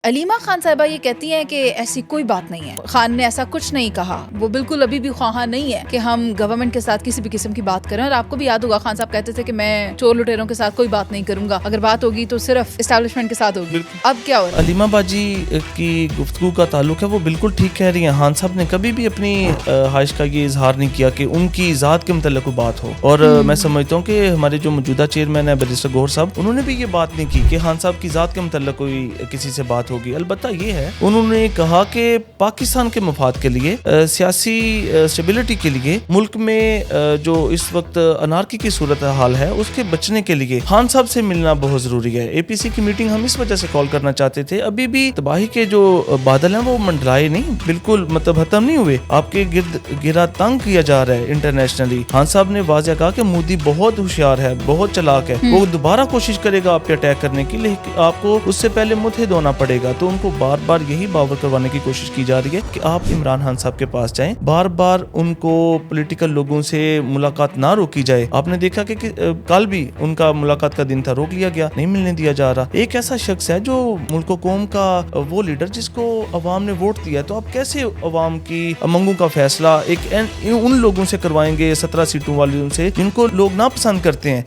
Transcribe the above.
علیمہ خان صاحبہ یہ کہتی ہیں کہ ایسی کوئی بات نہیں ہے، خان نے ایسا کچھ نہیں کہا، وہ بالکل ابھی بھی خواہاں نہیں ہے کہ ہم گورنمنٹ کے ساتھ کسی بھی قسم کی بات کریں. اور آپ کو بھی یاد ہوگا خان صاحب کہتے تھے کہ میں چور لٹیروں کے ساتھ کوئی بات نہیں کروں گا، اگر بات ہوگی تو صرف اسٹیبلشمنٹ کے ساتھ ہوگی. اب کیا ہو رہا ہے؟ علیمہ باجی کی گفتگو کا تعلق ہے وہ بالکل ٹھیک کہہ رہی ہیں. خان صاحب نے کبھی بھی اپنی خواہش کا یہ اظہار نہیں کیا کہ ان کی ذات کے متعلق کوئی بات ہو. اور میں سمجھتا ہوں کہ ہمارے جو موجودہ چیئرمین ہیں بیرسٹر گوہر صاحب، انہوں نے بھی یہ بات نہیں کی کہ خان صاحب کی ذات کے متعلق کوئی کسی سے بات ہوگی. البتہ یہ ہے انہوں نے کہا کہ پاکستان کے مفاد کے لیے، سیاسی اسٹیبلٹی کے لیے، ملک میں جو اس وقت انارکی کی صورتحال ہے اس کے بچنے کے لیے خان صاحب سے ملنا بہت ضروری ہے. اے پی سی کی میٹنگ ہم اس وجہ سے کال کرنا چاہتے تھے، ابھی بھی تباہی کے جو بادل ہیں وہ منڈرائے نہیں، بالکل ختم نہیں ہوئے. آپ کے گرا تنگ کیا جا رہا ہے انٹرنیشنلی. خان صاحب نے واضح کہا کہ مودی بہت ہوشیار ہے، بہت چلاک ہے، وہ دوبارہ کوشش کرے گا آپ پہ اٹیک کرنے کی، لیکن آپ کو اس سے پہلے متحد ہونا پڑے گا. تو ان کو بار بار یہی باور کروانے کی کوشش کی جا رہی ہے کہ آپ عمران خان صاحب کے پاس جائیں، بار بار ان کو پولیٹیکل لوگوں سے ملاقات نہ روکی جائے. آپ نے دیکھا کہ کل بھی ان کا ملاقات کا دن تھا، روک لیا گیا، نہیں ملنے دیا جا رہا. ایک ایسا شخص ہے جو ملک و قوم کا وہ لیڈر جس کو عوام نے ووٹ دیا، تو آپ کیسے عوام کی امنگوں کا فیصلہ ان لوگوں سے کروائیں گے، 17 سیٹوں والوں سے جن کو لوگ ناپسند کرتے ہیں.